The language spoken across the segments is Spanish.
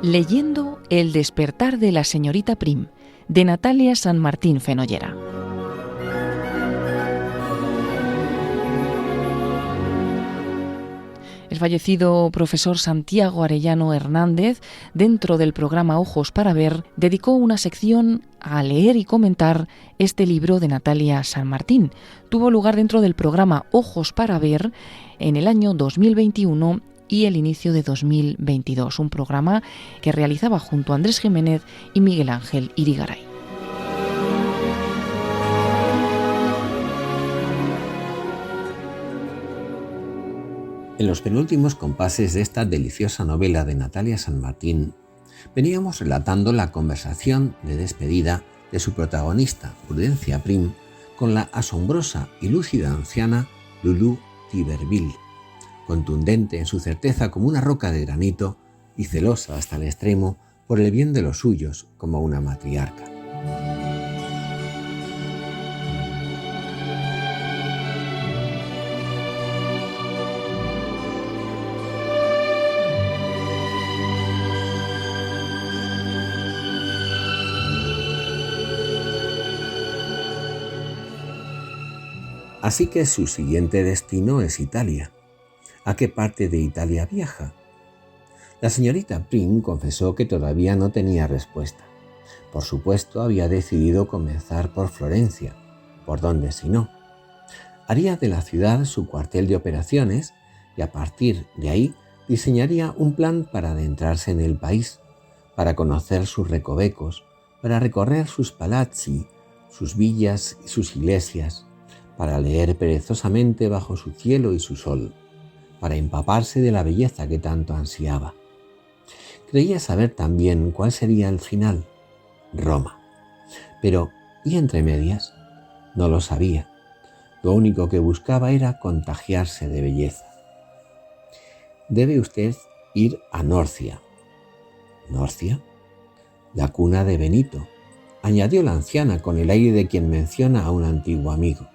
Leyendo El despertar de la señorita Prim, de Natalia San Martín Fenollera. El fallecido profesor Santiago Arellano Hernández, dentro del programa Ojos para Ver, dedicó una sección a leer y comentar este libro de Natalia San Martín. Tuvo lugar dentro del programa Ojos para Ver en el año 2021 y el inicio de 2022, un programa que realizaba junto a Andrés Jiménez y Miguel Ángel Irigaray. En los penúltimos compases de esta deliciosa novela de Natalia San Martín, veníamos relatando la conversación de despedida de su protagonista, Prudencia Prim, con la asombrosa y lúcida anciana Lulú d'Iberville, contundente en su certeza como una roca de granito y celosa hasta el extremo por el bien de los suyos como una matriarca. Así que su siguiente destino es Italia. ¿A qué parte de Italia viaja? La señorita Prim confesó que todavía no tenía respuesta. Por supuesto, había decidido comenzar por Florencia. ¿Por dónde si no? Haría de la ciudad su cuartel de operaciones y a partir de ahí diseñaría un plan para adentrarse en el país, para conocer sus recovecos, para recorrer sus palazzi, sus villas y sus iglesias, para leer perezosamente bajo su cielo y su sol, para empaparse de la belleza que tanto ansiaba. Creía saber también cuál sería el final, Roma. Pero, ¿y entre medias? No lo sabía. Lo único que buscaba era contagiarse de belleza. Debe usted ir a Norcia. ¿Norcia? La cuna de Benito, añadió la anciana con el aire de quien menciona a un antiguo amigo.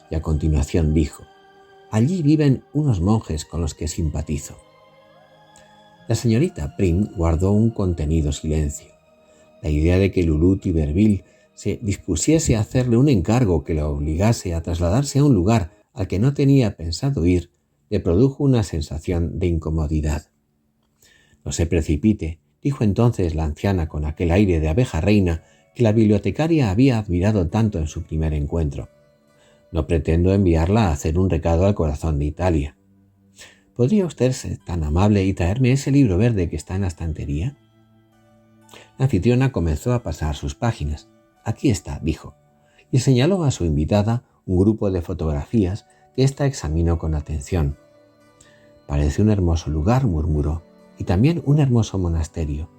Y a continuación dijo: allí viven unos monjes con los que simpatizo. La señorita Prim guardó un contenido silencio. La idea de que Lulú d'Iberville se dispusiese a hacerle un encargo que la obligase a trasladarse a un lugar al que no tenía pensado ir le produjo una sensación de incomodidad. No se precipite, dijo entonces la anciana con aquel aire de abeja reina que la bibliotecaria había admirado tanto en su primer encuentro. No pretendo enviarla a hacer un recado al corazón de Italia. ¿Podría usted ser tan amable y traerme ese libro verde que está en la estantería? La anfitriona comenzó a pasar sus páginas. Aquí está, dijo, y señaló a su invitada un grupo de fotografías que ésta examinó con atención. Parece un hermoso lugar, murmuró, y también un hermoso monasterio.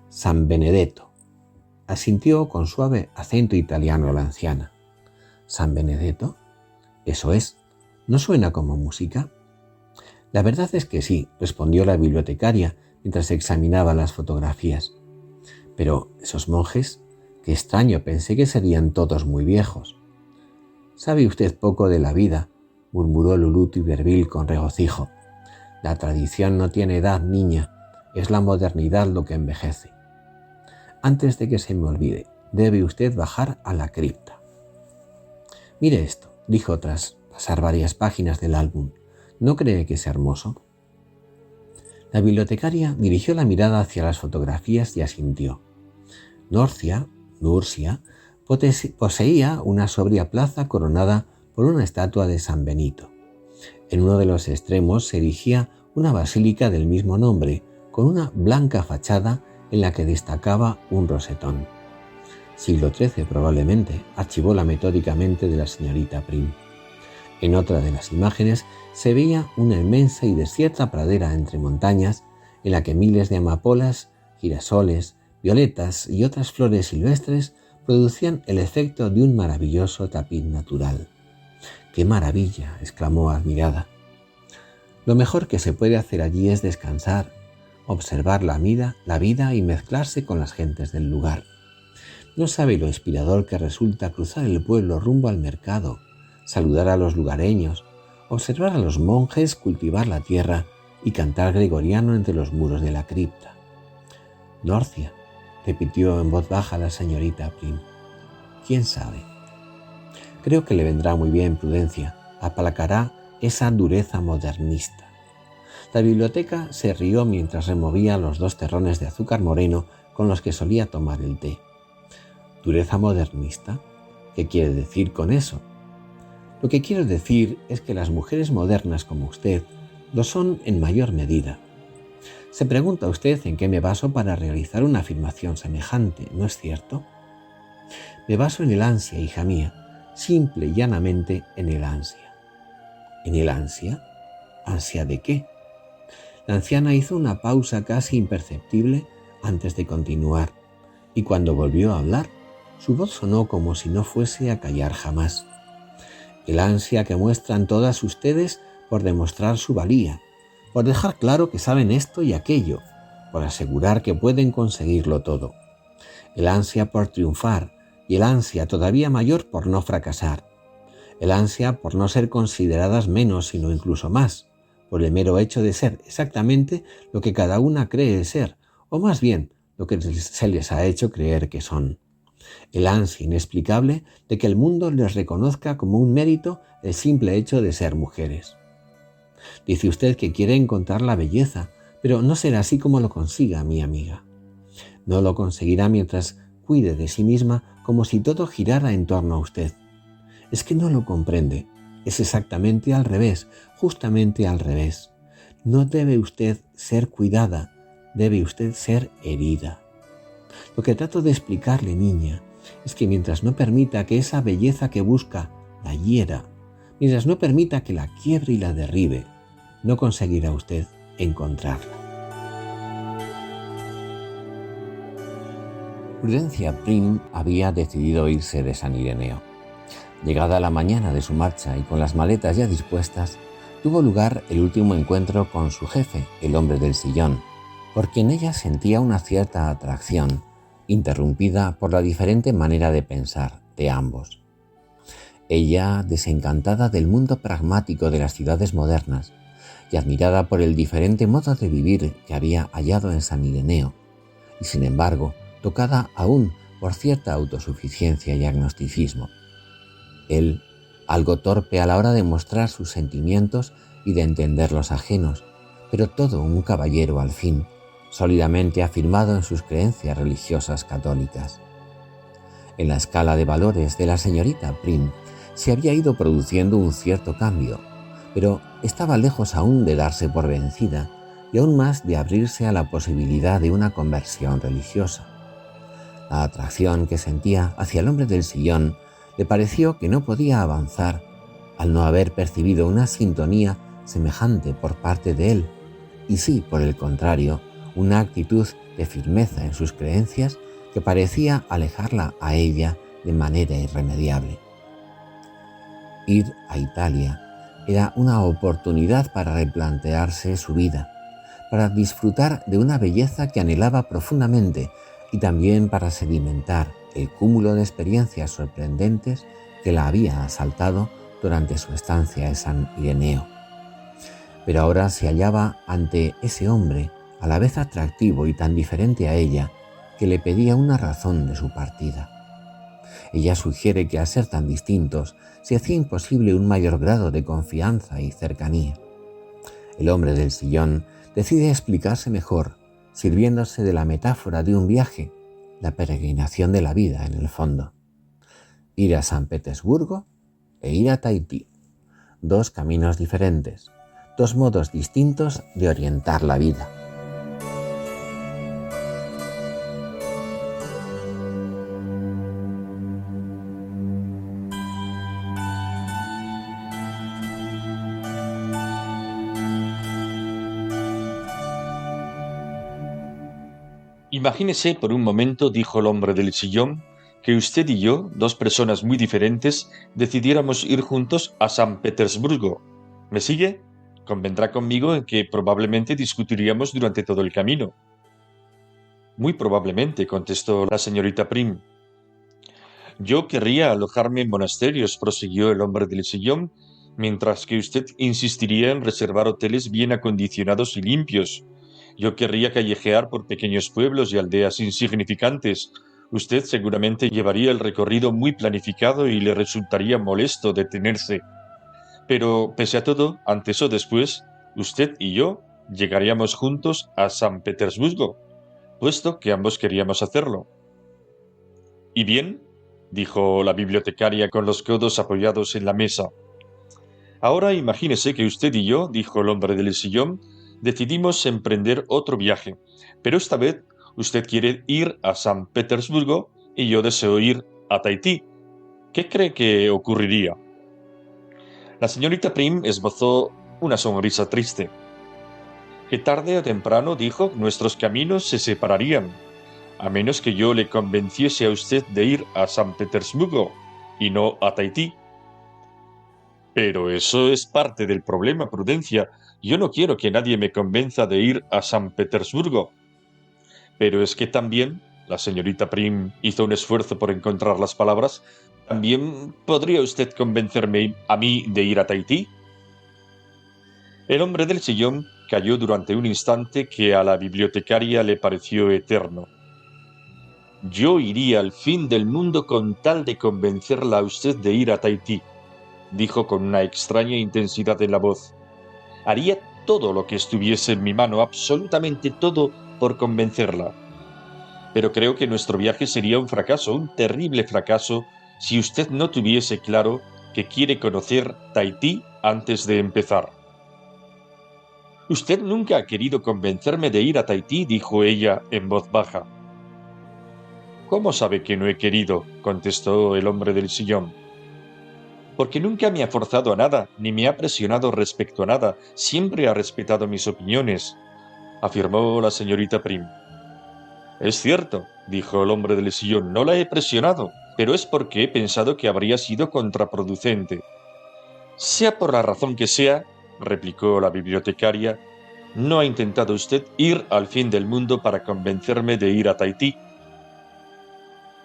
San Benedetto, asintió con suave acento italiano la anciana. ¿San Benedetto? Eso es. ¿No suena como música? La verdad es que sí, respondió la bibliotecaria mientras examinaba las fotografías. Pero esos monjes, qué extraño, pensé que serían todos muy viejos. Sabe usted poco de la vida, murmuró Lulú d'Iberville con regocijo. La tradición no tiene edad, niña, es la modernidad lo que envejece. Antes de que se me olvide, debe usted bajar a la cripta. Mire esto, dijo tras pasar varias páginas del álbum. ¿No cree que es hermoso? La bibliotecaria dirigió la mirada hacia las fotografías y asintió. Nurcia, poseía una sobria plaza coronada por una estatua de San Benito. En uno de los extremos se erigía una basílica del mismo nombre, con una blanca fachada en la que destacaba un rosetón. Siglo XIII probablemente, archivóla metódicamente de la señorita Prim. En otra de las imágenes se veía una inmensa y desierta pradera entre montañas en la que miles de amapolas, girasoles, violetas y otras flores silvestres producían el efecto de un maravilloso tapiz natural. ¡Qué maravilla!, exclamó admirada. Lo mejor que se puede hacer allí es descansar, observar la vida y mezclarse con las gentes del lugar. No sabe lo inspirador que resulta cruzar el pueblo rumbo al mercado, saludar a los lugareños, observar a los monjes cultivar la tierra y cantar gregoriano entre los muros de la cripta. Norcia, repitió en voz baja la señorita Prim. ¿Quién sabe? Creo que le vendrá muy bien, Prudencia. Aplacará esa dureza modernista. La biblioteca se rió mientras removía los 2 terrones de azúcar moreno con los que solía tomar el té. ¿Dureza modernista? ¿Qué quiere decir con eso? Lo que quiero decir es que las mujeres modernas como usted lo son en mayor medida. Se pregunta usted en qué me baso para realizar una afirmación semejante, ¿no es cierto? Me baso en el ansia, hija mía, simple y llanamente en el ansia. ¿En el ansia? ¿Ansia de qué? La anciana hizo una pausa casi imperceptible antes de continuar, y cuando volvió a hablar, su voz sonó como si no fuese a callar jamás. El ansia que muestran todas ustedes por demostrar su valía, por dejar claro que saben esto y aquello, por asegurar que pueden conseguirlo todo. El ansia por triunfar y el ansia todavía mayor por no fracasar. El ansia por no ser consideradas menos, sino incluso más, por el mero hecho de ser exactamente lo que cada una cree ser, o más bien lo que se les ha hecho creer que son. El ansia inexplicable de que el mundo les reconozca como un mérito el simple hecho de ser mujeres. Dice usted que quiere encontrar la belleza, pero no será así como lo consiga, mi amiga. No lo conseguirá mientras cuide de sí misma como si todo girara en torno a usted. Es que no lo comprende. Es exactamente al revés, justamente al revés. No debe usted ser cuidada, debe usted ser herida. Lo que trato de explicarle, niña, es que mientras no permita que esa belleza que busca la hiera, mientras no permita que la quiebre y la derribe, no conseguirá usted encontrarla. Prudencia Prim había decidido irse de San Ireneo. Llegada la mañana de su marcha y con las maletas ya dispuestas, tuvo lugar el último encuentro con su jefe, el hombre del sillón, por quien ella sentía una cierta atracción, interrumpida por la diferente manera de pensar de ambos. Ella, desencantada del mundo pragmático de las ciudades modernas y admirada por el diferente modo de vivir que había hallado en San Ireneo, y sin embargo, tocada aún por cierta autosuficiencia y agnosticismo. Él, algo torpe a la hora de mostrar sus sentimientos y de entender los ajenos, pero todo un caballero al fin, sólidamente afirmado en sus creencias religiosas católicas. En la escala de valores de la señorita Prim se había ido produciendo un cierto cambio, pero estaba lejos aún de darse por vencida y aún más de abrirse a la posibilidad de una conversión religiosa. La atracción que sentía hacia el hombre del sillón le pareció que no podía avanzar al no haber percibido una sintonía semejante por parte de él, y sí, por el contrario, una actitud de firmeza en sus creencias que parecía alejarla a ella de manera irremediable. Ir a Italia era una oportunidad para replantearse su vida, para disfrutar de una belleza que anhelaba profundamente y también para sedimentar el cúmulo de experiencias sorprendentes que la había asaltado durante su estancia en San Ireneo. Pero ahora se hallaba ante ese hombre, a la vez atractivo y tan diferente a ella, que le pedía una razón de su partida. Ella sugiere que al ser tan distintos, se hacía imposible un mayor grado de confianza y cercanía. El hombre del sillón decide explicarse mejor, sirviéndose de la metáfora de un viaje, la peregrinación de la vida en el fondo. Ir a San Petersburgo e ir a Tahití. 2 caminos diferentes, 2 modos distintos de orientar la vida. Imagínese por un momento, dijo el hombre del sillón, que usted y yo, 2 personas muy diferentes, decidiéramos ir juntos a San Petersburgo. ¿Me sigue? Convendrá conmigo en que probablemente discutiríamos durante todo el camino. Muy probablemente, contestó la señorita Prim. Yo querría alojarme en monasterios, prosiguió el hombre del sillón, mientras que usted insistiría en reservar hoteles bien acondicionados y limpios. Yo querría callejear por pequeños pueblos y aldeas insignificantes. Usted seguramente llevaría el recorrido muy planificado y le resultaría molesto detenerse. Pero, pese a todo, antes o después, usted y yo llegaríamos juntos a San Petersburgo, puesto que ambos queríamos hacerlo. ¿Y bien?, dijo la bibliotecaria con los codos apoyados en la mesa. Ahora imagínese que usted y yo, dijo el hombre del sillón, decidimos emprender otro viaje, pero esta vez usted quiere ir a San Petersburgo y yo deseo ir a Tahití. ¿Qué cree que ocurriría? La señorita Prim esbozó una sonrisa triste. Que tarde o temprano, dijo, nuestros caminos se separarían, a menos que yo le convenciese a usted de ir a San Petersburgo y no a Tahití. Pero eso es parte del problema, Prudencia. Yo no quiero que nadie me convenza de ir a San Petersburgo. Pero es que también, la señorita Prim hizo un esfuerzo por encontrar las palabras, ¿también podría usted convencerme a mí de ir a Tahití? El hombre del sillón calló durante un instante que a la bibliotecaria le pareció eterno. Yo iría al fin del mundo con tal de convencerla a usted de ir a Tahití, dijo con una extraña intensidad en la voz. Haría todo lo que estuviese en mi mano, absolutamente todo, por convencerla. Pero creo que nuestro viaje sería un fracaso, un terrible fracaso, si usted no tuviese claro que quiere conocer Tahití antes de empezar. Usted nunca ha querido convencerme de ir a Tahití, dijo ella en voz baja. ¿Cómo sabe que no he querido?, contestó el hombre del sillón. Porque nunca me ha forzado a nada, ni me ha presionado respecto a nada, siempre ha respetado mis opiniones, afirmó la señorita Prim. Es cierto, dijo el hombre del sillón, no la he presionado, pero es porque he pensado que habría sido contraproducente. Sea por la razón que sea, replicó la bibliotecaria, no ha intentado usted ir al fin del mundo para convencerme de ir a Tahití.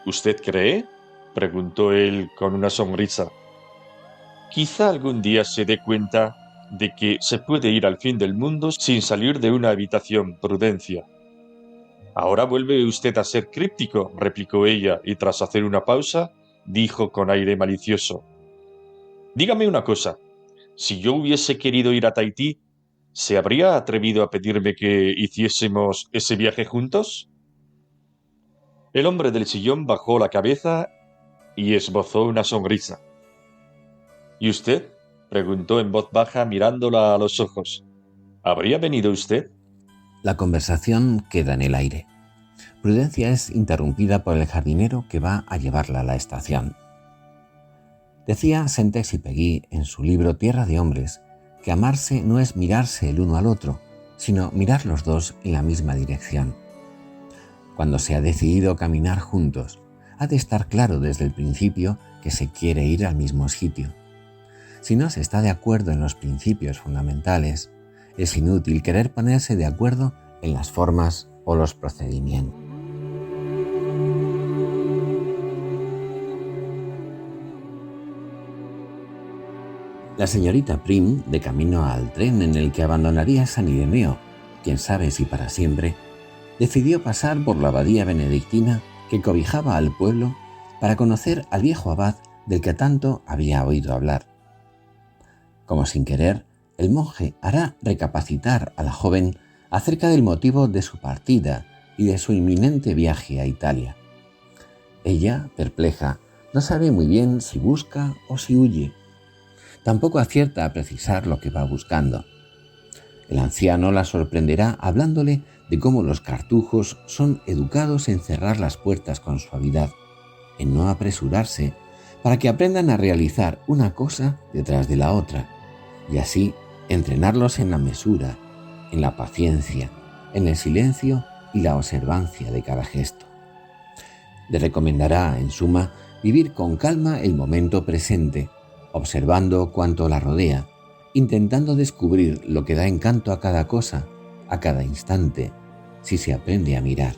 ¿Usted cree?, preguntó él con una sonrisa. Quizá algún día se dé cuenta de que se puede ir al fin del mundo sin salir de una habitación, Prudencia. Ahora vuelve usted a ser críptico, replicó ella, y tras hacer una pausa, dijo con aire malicioso. Dígame una cosa, si yo hubiese querido ir a Tahití, ¿se habría atrevido a pedirme que hiciésemos ese viaje juntos? El hombre del sillón bajó la cabeza y esbozó una sonrisa. ¿Y usted?, preguntó en voz baja mirándola a los ojos. ¿Habría venido usted? La conversación queda en el aire. Prudencia es interrumpida por el jardinero que va a llevarla a la estación. Decía Saint-Exupéry en su libro Tierra de Hombres que amarse no es mirarse el uno al otro, sino mirar los dos en la misma dirección. Cuando se ha decidido caminar juntos, ha de estar claro desde el principio que se quiere ir al mismo sitio. Si no se está de acuerdo en los principios fundamentales, es inútil querer ponerse de acuerdo en las formas o los procedimientos. La señorita Prim, de camino al tren en el que abandonaría San Ireneo, quién sabe si para siempre, decidió pasar por la abadía benedictina que cobijaba al pueblo para conocer al viejo abad del que tanto había oído hablar. Como sin querer, el monje hará recapacitar a la joven acerca del motivo de su partida y de su inminente viaje a Italia. Ella, perpleja, no sabe muy bien si busca o si huye. Tampoco acierta a precisar lo que va buscando. El anciano la sorprenderá hablándole de cómo los cartujos son educados en cerrar las puertas con suavidad, en no apresurarse, para que aprendan a realizar una cosa detrás de la otra, y así entrenarlos en la mesura, en la paciencia, en el silencio y la observancia de cada gesto. Le recomendará, en suma, vivir con calma el momento presente, observando cuanto la rodea, intentando descubrir lo que da encanto a cada cosa, a cada instante, si se aprende a mirar.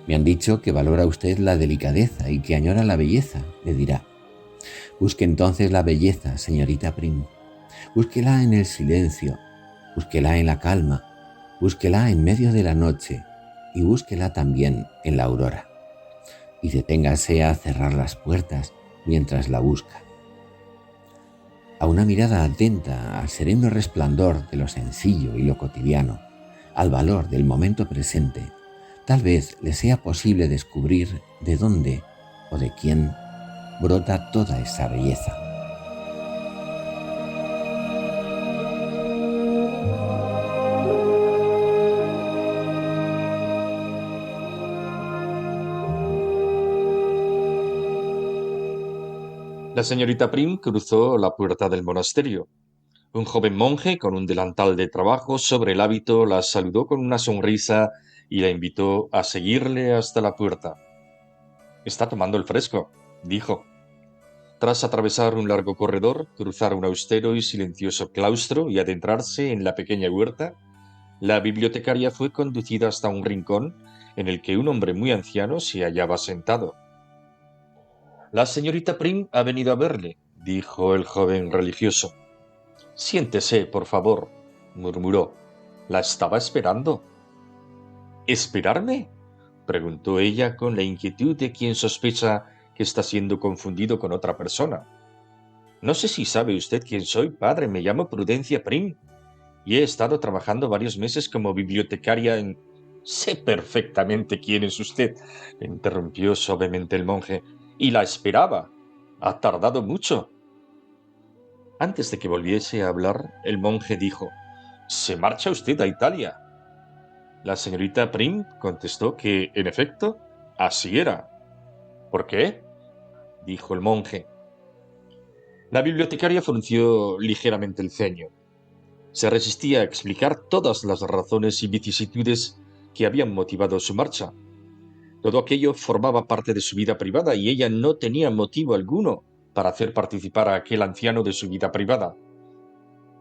Me han dicho que valora usted la delicadeza y que añora la belleza, le dirá. Busque entonces la belleza, señorita Prim. Búsquela en el silencio, búsquela en la calma, Búsquela en medio de la noche y búsquela también en la aurora. Y deténgase a cerrar las puertas mientras la busca. A una mirada atenta al sereno resplandor de lo sencillo y lo cotidiano, al valor del momento presente, tal vez le sea posible descubrir de dónde o de quién brota toda esa belleza. La señorita Prim cruzó la puerta del monasterio. Un joven monje con un delantal de trabajo sobre el hábito la saludó con una sonrisa y la invitó a seguirle hasta la puerta. «Está tomando el fresco», dijo. Tras atravesar un largo corredor, cruzar un austero y silencioso claustro y adentrarse en la pequeña huerta, la bibliotecaria fue conducida hasta un rincón en el que un hombre muy anciano se hallaba sentado. «La señorita Prim ha venido a verle», dijo el joven religioso. «Siéntese, por favor», murmuró. «La estaba esperando». «¿Esperarme?», preguntó ella con la inquietud de quien sospecha que está siendo confundido con otra persona. «No sé si sabe usted quién soy, padre. Me llamo Prudencia Prim y he estado trabajando varios meses como bibliotecaria en...» «Sé perfectamente quién es usted», interrumpió suavemente el monje, «y la esperaba. Ha tardado mucho». Antes de que volviese a hablar, el monje dijo: «¿Se marcha usted a Italia?». La señorita Prim contestó que, en efecto, así era. «¿Por qué?», dijo el monje. La bibliotecaria frunció ligeramente el ceño. Se resistía a explicar todas las razones y vicisitudes que habían motivado su marcha. Todo aquello formaba parte de su vida privada y ella no tenía motivo alguno para hacer participar a aquel anciano de su vida privada.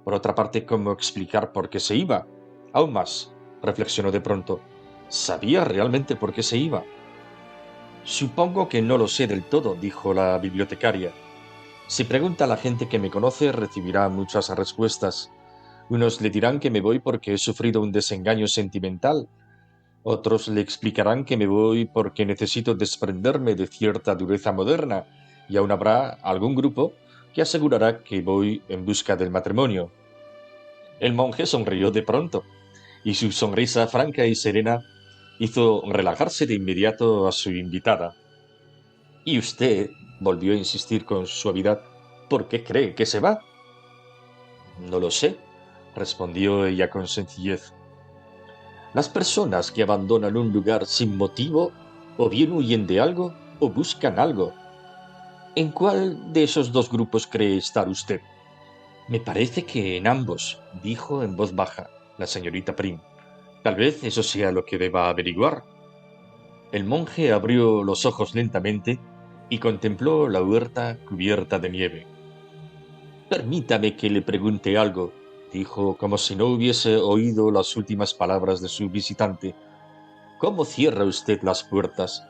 Por otra parte, ¿cómo explicar por qué se iba? Aún más, reflexionó de pronto, ¿sabía realmente por qué se iba? «Supongo que no lo sé del todo», dijo la bibliotecaria. «Si pregunta a la gente que me conoce, recibirá muchas respuestas. Unos le dirán que me voy porque he sufrido un desengaño sentimental. Otros le explicarán que me voy porque necesito desprenderme de cierta dureza moderna, y aún habrá algún grupo que asegurará que voy en busca del matrimonio». El monje sonrió de pronto, y su sonrisa franca y serena hizo relajarse de inmediato a su invitada. «¿Y usted?», volvió a insistir con suavidad, «¿por qué cree que se va?». «No lo sé», respondió ella con sencillez. «Las personas que abandonan un lugar sin motivo o bien huyen de algo o buscan algo. ¿En cuál de esos dos grupos cree estar usted?». «Me parece que en ambos», dijo en voz baja la señorita Prim. «Tal vez eso sea lo que deba averiguar». El monje abrió los ojos lentamente y contempló la huerta cubierta de nieve. «Permítame que le pregunte algo», dijo como si no hubiese oído las últimas palabras de su visitante. «¿Cómo cierra usted las puertas?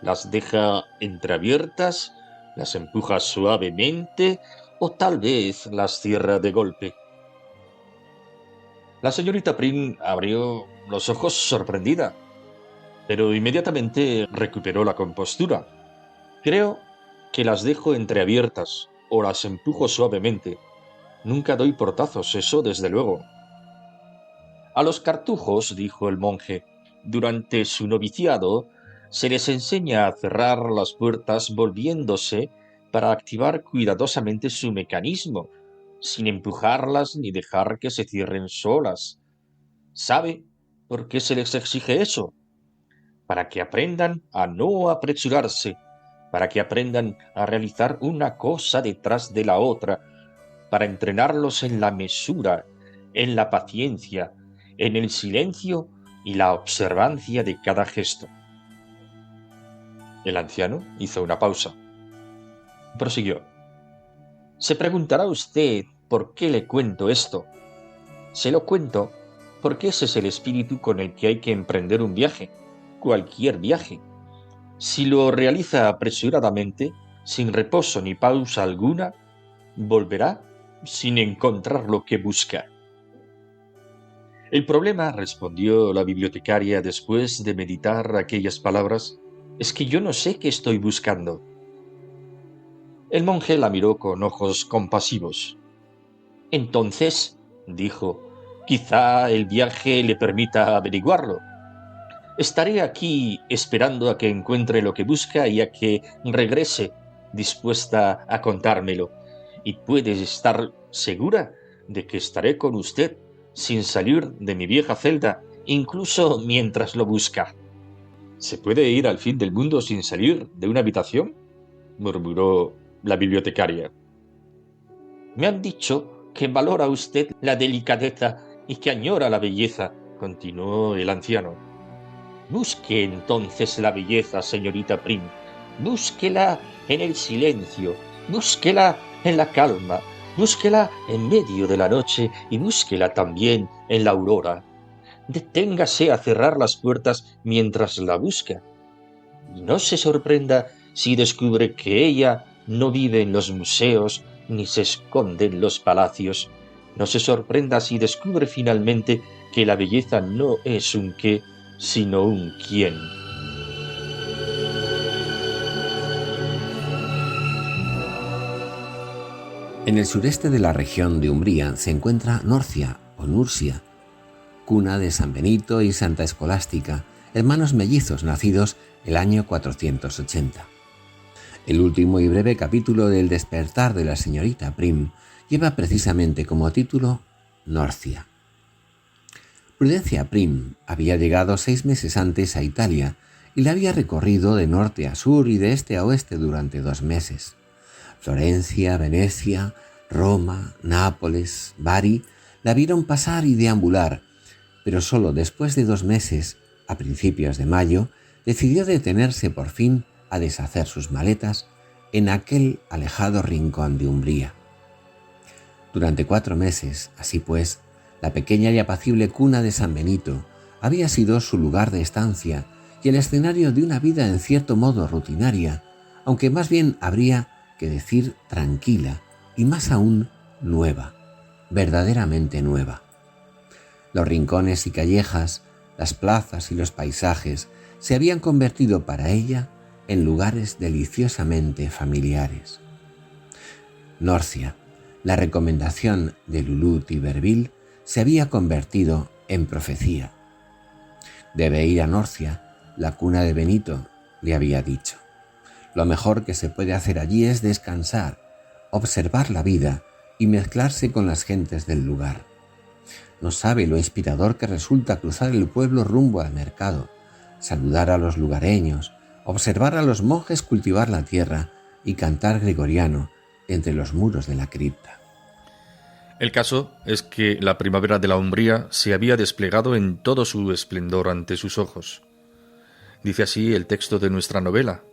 ¿Las deja entreabiertas? ¿Las empuja suavemente? ¿O tal vez las cierra de golpe?». La señorita Prim abrió los ojos sorprendida, pero inmediatamente recuperó la compostura. «Creo que las dejo entreabiertas o las empujo suavemente. Nunca doy portazos, eso desde luego». «A los cartujos», dijo el monje, «durante su noviciado se les enseña a cerrar las puertas volviéndose para activar cuidadosamente su mecanismo, sin empujarlas ni dejar que se cierren solas. ¿Sabe por qué se les exige eso? Para que aprendan a no apresurarse, para que aprendan a realizar una cosa detrás de la otra, para entrenarlos en la mesura, en la paciencia, en el silencio y la observancia de cada gesto». El anciano hizo una pausa. Prosiguió: «Se preguntará usted por qué le cuento esto. Se lo cuento porque ese es el espíritu con el que hay que emprender un viaje, cualquier viaje. Si lo realiza apresuradamente, sin reposo ni pausa alguna, volverá sin encontrar lo que busca». El problema, respondió la bibliotecaria después de meditar aquellas palabras, es que yo no sé qué estoy buscando. El monje la miró con ojos compasivos. Entonces, dijo, quizá el viaje le permita averiguarlo. Estaré aquí esperando a que encuentre lo que busca y a que regrese dispuesta a contármelo. Y puedes estar segura de que estaré con usted sin salir de mi vieja celda, incluso mientras lo busca. ¿Se puede ir al fin del mundo sin salir de una habitación?, murmuró la bibliotecaria. Me han dicho que valora usted la delicadeza y que añora la belleza, continuó el anciano. Busque entonces la belleza, señorita Prim. Búsquela en el silencio, búsquela en la calma, búsquela en medio de la noche y búsquela también en la aurora. Deténgase a cerrar las puertas mientras la busca. Y no se sorprenda si descubre que ella no vive en los museos ni se esconde en los palacios. No se sorprenda si descubre finalmente que la belleza no es un qué, sino un quién. En el sureste de la región de Umbría se encuentra Norcia o Nursia, cuna de San Benito y Santa Escolástica, hermanos mellizos nacidos el año 480. El último y breve capítulo del Despertar de la señorita Prim lleva precisamente como título Norcia. Prudencia Prim había llegado 6 meses antes a Italia y la había recorrido de norte a sur y de este a oeste durante 2 meses. Florencia, Venecia, Roma, Nápoles, Bari la vieron pasar y deambular, pero solo después de 2 meses, a principios de mayo, decidió detenerse por fin a deshacer sus maletas en aquel alejado rincón de Umbría. Durante 4 meses, así pues, la pequeña y apacible cuna de San Benito había sido su lugar de estancia y el escenario de una vida en cierto modo rutinaria, aunque más bien habría que decir tranquila y más aún nueva, verdaderamente nueva. Los rincones y callejas, las plazas y los paisajes se habían convertido para ella en lugares deliciosamente familiares. Norcia, la recomendación de Lulú Tiberville, se había convertido en profecía. Debe ir a Norcia, la cuna de Benito, le había dicho. Lo mejor que se puede hacer allí es descansar, observar la vida y mezclarse con las gentes del lugar. No sabe lo inspirador que resulta cruzar el pueblo rumbo al mercado, saludar a los lugareños, observar a los monjes cultivar la tierra y cantar gregoriano entre los muros de la cripta. El caso es que la primavera de la Umbría se había desplegado en todo su esplendor ante sus ojos. Dice así el texto de nuestra novela.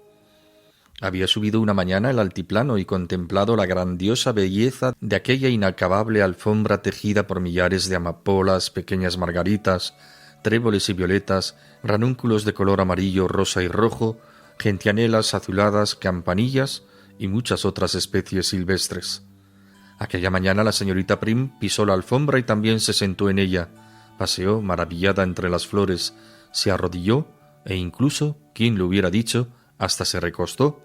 Había subido una mañana al altiplano y contemplado la grandiosa belleza de aquella inacabable alfombra tejida por millares de amapolas, pequeñas margaritas, tréboles y violetas, ranúnculos de color amarillo, rosa y rojo, gentianelas azuladas, campanillas y muchas otras especies silvestres. Aquella mañana la señorita Prim pisó la alfombra y también se sentó en ella, paseó maravillada entre las flores, se arrodilló e incluso, ¿quién lo hubiera dicho?, hasta se recostó.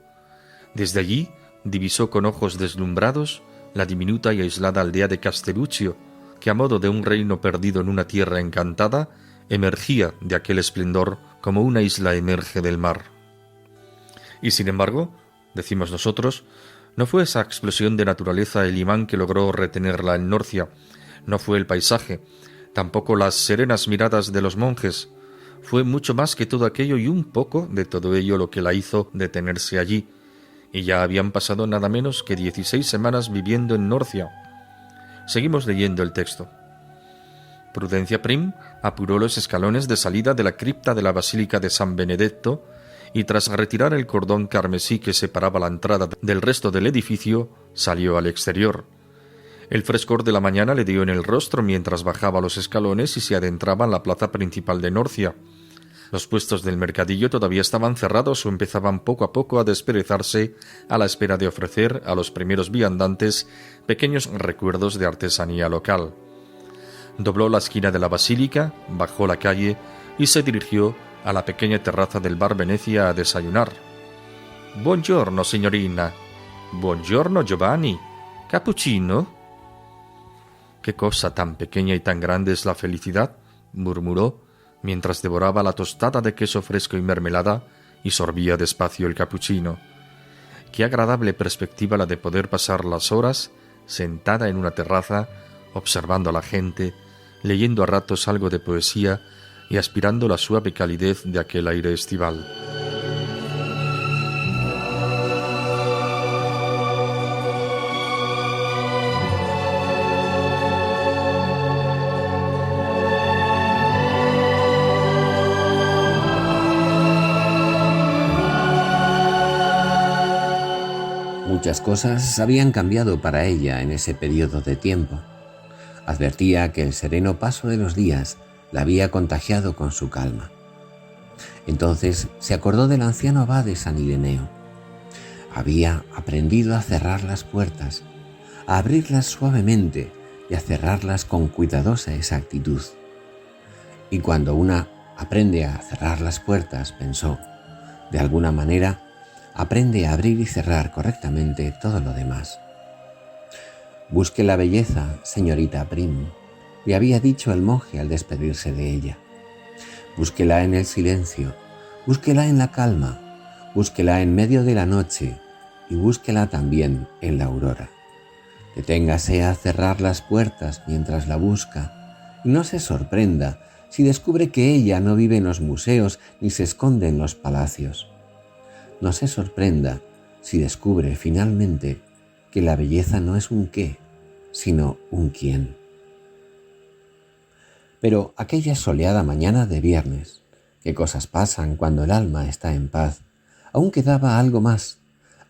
Desde allí divisó con ojos deslumbrados la diminuta y aislada aldea de Castelluccio, que a modo de un reino perdido en una tierra encantada, emergía de aquel esplendor como una isla emerge del mar. Y sin embargo, decimos nosotros, no fue esa explosión de naturaleza el imán que logró retenerla en Norcia, no fue el paisaje, tampoco las serenas miradas de los monjes, fue mucho más que todo aquello y un poco de todo ello lo que la hizo detenerse allí, y ya habían pasado nada menos que 16 semanas viviendo en Norcia. Seguimos leyendo el texto. Prudencia Prim apuró los escalones de salida de la cripta de la Basílica de San Benedetto y tras retirar el cordón carmesí que separaba la entrada del resto del edificio, salió al exterior. El frescor de la mañana le dio en el rostro mientras bajaba los escalones y se adentraba en la plaza principal de Norcia. Los puestos del mercadillo todavía estaban cerrados o empezaban poco a poco a desperezarse a la espera de ofrecer a los primeros viandantes pequeños recuerdos de artesanía local. Dobló la esquina de la basílica, bajó la calle y se dirigió a la pequeña terraza del bar Venecia a desayunar. «Buongiorno, signorina. Buongiorno, Giovanni. Cappuccino». «Qué cosa tan pequeña y tan grande es la felicidad», murmuró, mientras devoraba la tostada de queso fresco y mermelada y sorbía despacio el cappuccino. «Qué agradable perspectiva la de poder pasar las horas sentada en una terraza, observando a la gente, leyendo a ratos algo de poesía y aspirando la suave calidez de aquel aire estival». Muchas cosas habían cambiado para ella en ese periodo de tiempo. Advertía que el sereno paso de los días la había contagiado con su calma. Entonces se acordó del anciano abad de San Ireneo. Había aprendido a cerrar las puertas, a abrirlas suavemente y a cerrarlas con cuidadosa exactitud. Y cuando una aprende a cerrar las puertas, pensó, de alguna manera, aprende a abrir y cerrar correctamente todo lo demás. «Busque la belleza, señorita Prim», le había dicho el monje al despedirse de ella. «Búsquela en el silencio, búsquela en la calma, búsquela en medio de la noche y búsquela también en la aurora. Deténgase a cerrar las puertas mientras la busca y no se sorprenda si descubre que ella no vive en los museos ni se esconde en los palacios. No se sorprenda si descubre finalmente que la belleza no es un qué, sino un quién». Pero aquella soleada mañana de viernes, qué cosas pasan cuando el alma está en paz, aún quedaba algo más,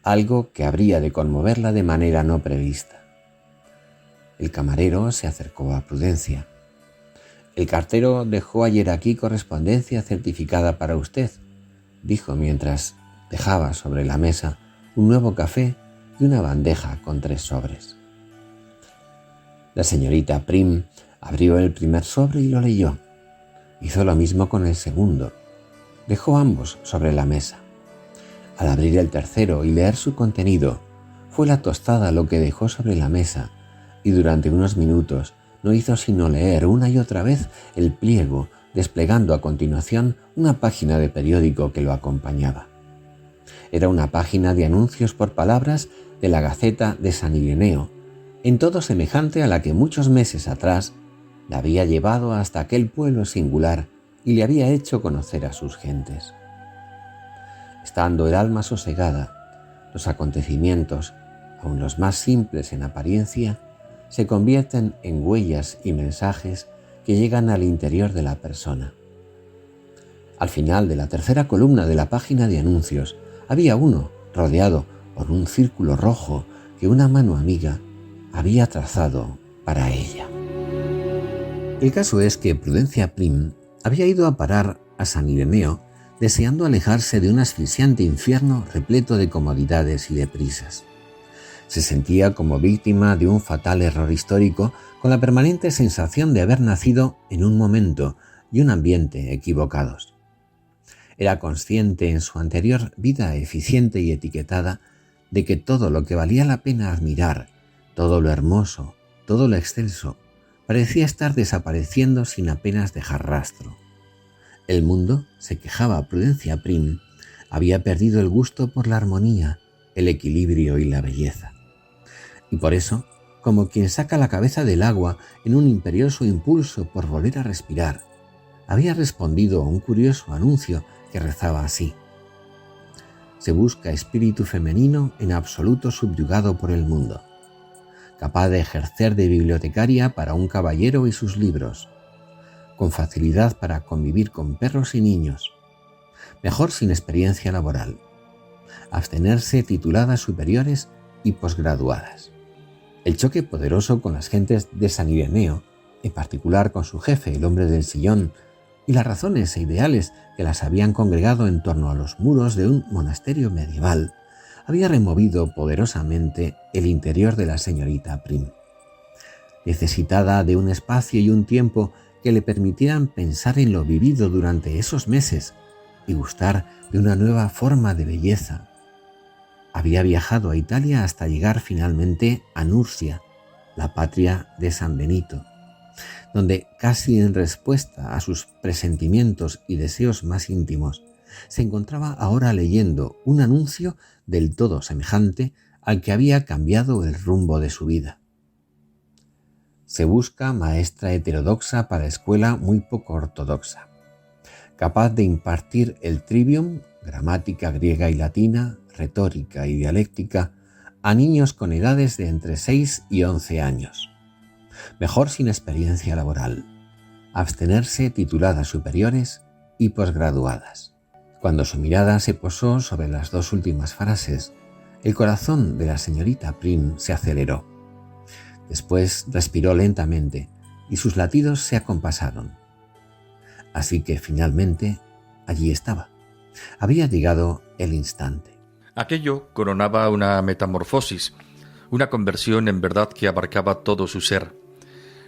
algo que habría de conmoverla de manera no prevista. El camarero se acercó a Prudencia. «El cartero dejó ayer aquí correspondencia certificada para usted», dijo mientras dejaba sobre la mesa un nuevo café y una bandeja con 3 sobres. La señorita Prim abrió el primer sobre y lo leyó. Hizo lo mismo con el segundo. Dejó ambos sobre la mesa. Al abrir el tercero y leer su contenido, fue la tostada lo que dejó sobre la mesa, y durante unos minutos no hizo sino leer una y otra vez el pliego, desplegando a continuación una página de periódico que lo acompañaba. Era una página de anuncios por palabras de la Gaceta de San Ireneo, en todo semejante a la que muchos meses atrás la había llevado hasta aquel pueblo singular y le había hecho conocer a sus gentes. Estando el alma sosegada, los acontecimientos, aun los más simples en apariencia, se convierten en huellas y mensajes que llegan al interior de la persona. Al final de la tercera columna de la página de anuncios había uno rodeado por un círculo rojo que una mano amiga había trazado para ella. El caso es que Prudencia Prim había ido a parar a San Ireneo deseando alejarse de un asfixiante infierno repleto de comodidades y de prisas. Se sentía como víctima de un fatal error histórico, con la permanente sensación de haber nacido en un momento y un ambiente equivocados. Era consciente en su anterior vida eficiente y etiquetada de que todo lo que valía la pena admirar, todo lo hermoso, todo lo excelso, parecía estar desapareciendo sin apenas dejar rastro. El mundo, se quejaba Prudencia Prim, había perdido el gusto por la armonía, el equilibrio y la belleza. Y por eso, como quien saca la cabeza del agua en un imperioso impulso por volver a respirar, había respondido a un curioso anuncio que rezaba así: «Se busca espíritu femenino en absoluto subyugado por el mundo, capaz de ejercer de bibliotecaria para un caballero y sus libros, con facilidad para convivir con perros y niños, mejor sin experiencia laboral, abstenerse tituladas superiores y posgraduadas». El choque poderoso con las gentes de San Ireneo, en particular con su jefe, el hombre del sillón, y las razones e ideales que las habían congregado en torno a los muros de un monasterio medieval, había removido poderosamente el interior de la señorita Prim. necesitada de un espacio y un tiempo que le permitieran pensar en lo vivido durante esos meses y gustar de una nueva forma de belleza. Había viajado a Italia hasta llegar finalmente a Nursia, la patria de San Benito, donde, casi en respuesta a sus presentimientos y deseos más íntimos, se encontraba ahora leyendo un anuncio del todo semejante al que había cambiado el rumbo de su vida. Se busca maestra heterodoxa para escuela muy poco ortodoxa, capaz de impartir el trivium, gramática griega y latina, retórica y dialéctica, a niños con edades de entre 6 y 11 años. Mejor sin experiencia laboral. Abstenerse tituladas superiores y posgraduadas. Cuando su mirada se posó sobre las dos últimas frases, el corazón de la señorita Prim se aceleró. Después respiró lentamente y sus latidos se acompasaron. Así que finalmente allí estaba. Había llegado el instante. Aquello coronaba una metamorfosis, una conversión en verdad que abarcaba todo su ser.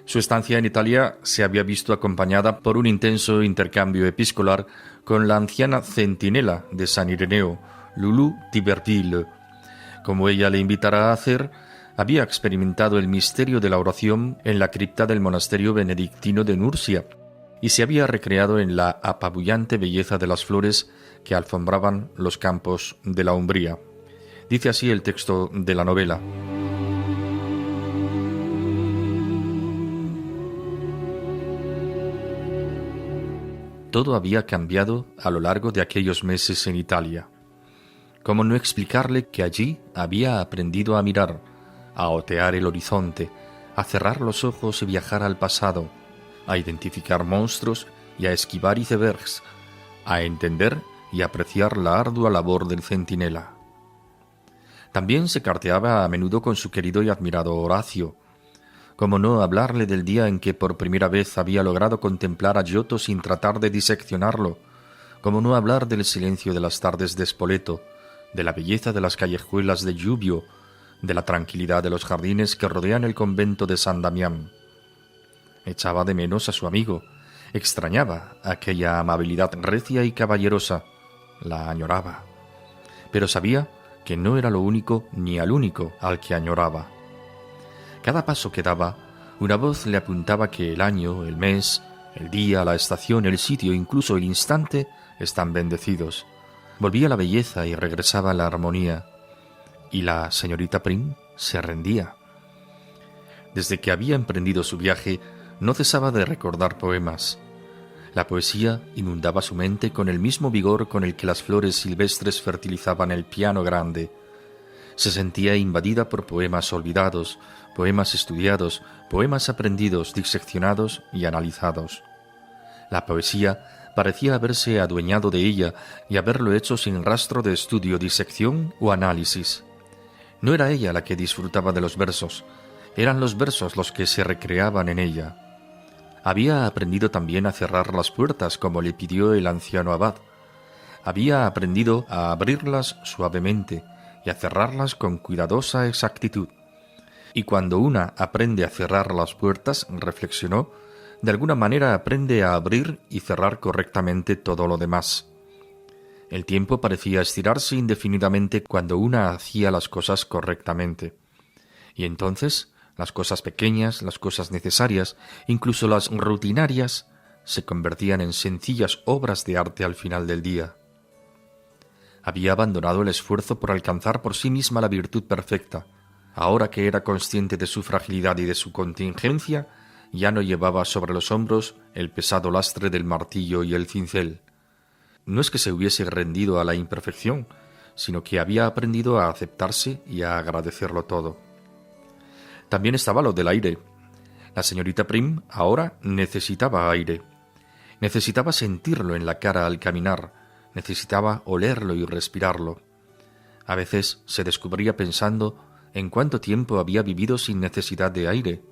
Su estancia en Italia se había visto acompañada por un intenso intercambio epistolar con la anciana centinela de San Ireneo, Loulou d'Iberville. Como ella le invitara a hacer, había experimentado el misterio de la oración en la cripta del monasterio benedictino de Nursia y se había recreado en la apabullante belleza de las flores que alfombraban los campos de la Umbría. Dice así el texto de la novela. Todo había cambiado a lo largo de aquellos meses en Italia. ¿Cómo no explicarle que allí había aprendido a mirar, a otear el horizonte, a cerrar los ojos y viajar al pasado, a identificar monstruos y a esquivar icebergs, a entender y apreciar la ardua labor del centinela? También se carteaba a menudo con su querido y admirado Horacio. ¿Cómo no hablarle del día en que por primera vez había logrado contemplar a Giotto sin tratar de diseccionarlo? ¿Cómo no hablar del silencio de las tardes de Spoleto, de la belleza de las callejuelas de Giubio, de la tranquilidad de los jardines que rodean el convento de San Damián? Echaba de menos a su amigo, extrañaba aquella amabilidad recia y caballerosa, la añoraba. Pero sabía que no era lo único ni al único al que añoraba. Cada paso que daba, una voz le apuntaba que el año, el mes, el día, la estación, el sitio, incluso el instante, están bendecidos. Volvía la belleza y regresaba la armonía. Y la señorita Prim se rendía. Desde que había emprendido su viaje, no cesaba de recordar poemas. La poesía inundaba su mente con el mismo vigor con el que las flores silvestres fertilizaban el piano grande. Se sentía invadida por poemas olvidados, poemas estudiados, poemas aprendidos, diseccionados y analizados. La poesía parecía haberse adueñado de ella y haberlo hecho sin rastro de estudio, disección o análisis. No era ella la que disfrutaba de los versos, eran los versos los que se recreaban en ella. Había aprendido también a cerrar las puertas como le pidió el anciano abad. Había aprendido a abrirlas suavemente y a cerrarlas con cuidadosa exactitud. Y cuando una aprende a cerrar las puertas, reflexionó, de alguna manera aprende a abrir y cerrar correctamente todo lo demás. El tiempo parecía estirarse indefinidamente cuando una hacía las cosas correctamente. Y entonces las cosas pequeñas, las cosas necesarias, incluso las rutinarias, se convertían en sencillas obras de arte al final del día. Había abandonado el esfuerzo por alcanzar por sí misma la virtud perfecta. Ahora que era consciente de su fragilidad y de su contingencia, ya no llevaba sobre los hombros el pesado lastre del martillo y el cincel. No es que se hubiese rendido a la imperfección, sino que había aprendido a aceptarse y a agradecerlo todo. También estaba lo del aire. La señorita Prim ahora necesitaba aire. Necesitaba sentirlo en la cara al caminar, necesitaba olerlo y respirarlo. A veces se descubría pensando en cuánto tiempo había vivido sin necesidad de aire.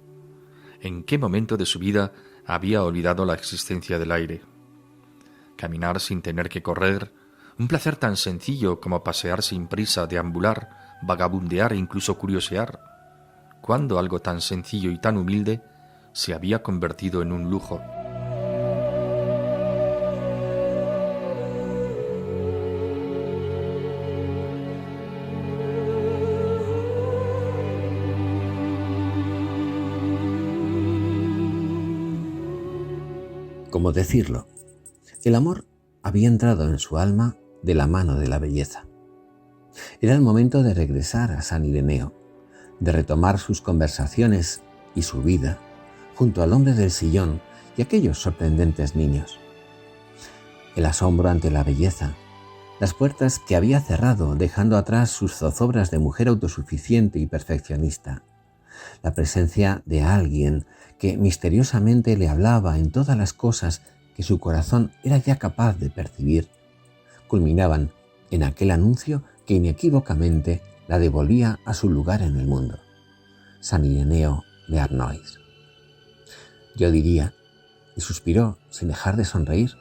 ¿En qué momento de su vida había olvidado la existencia del aire? Caminar sin tener que correr, un placer tan sencillo como pasear sin prisa, deambular, vagabundear e incluso curiosear. cuándo algo tan sencillo y tan humilde se había convertido en un lujo. ¿Cómo decirlo? El amor había entrado en su alma de la mano de la belleza. Era el momento de regresar a San Ireneo, de retomar sus conversaciones y su vida junto al hombre del sillón y aquellos sorprendentes niños. El asombro ante la belleza, las puertas que había cerrado dejando atrás sus zozobras de mujer autosuficiente y perfeccionista, la presencia de alguien que misteriosamente le hablaba en todas las cosas que su corazón era ya capaz de percibir, culminaban en aquel anuncio que inequívocamente la devolvía a su lugar en el mundo: San Ireneo de Arnois. Yo diría, y suspiró sin dejar de sonreír,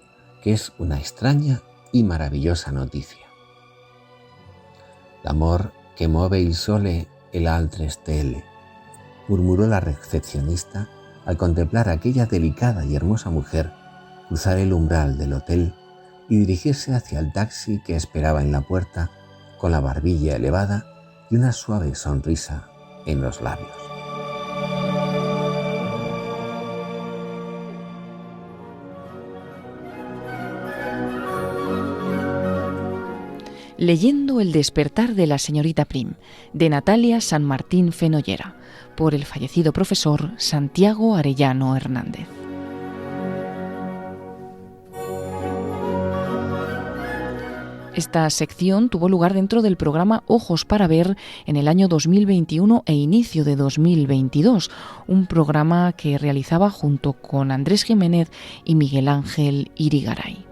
que es una extraña y maravillosa noticia. L'amor che muove il sole e le altre stelle, murmuró la recepcionista al contemplar a aquella delicada y hermosa mujer cruzar el umbral del hotel y dirigirse hacia el taxi que esperaba en la puerta con la barbilla elevada y una suave sonrisa en los labios. Leyendo El despertar de la señorita Prim, de Natalia San Martín Fenollera, por el fallecido profesor Santiago Arellano Hernández. Esta sección tuvo lugar dentro del programa Ojos para Ver en el año 2021 e inicio de 2022, un programa que realizaba junto con Andrés Jiménez y Miguel Ángel Irigaray.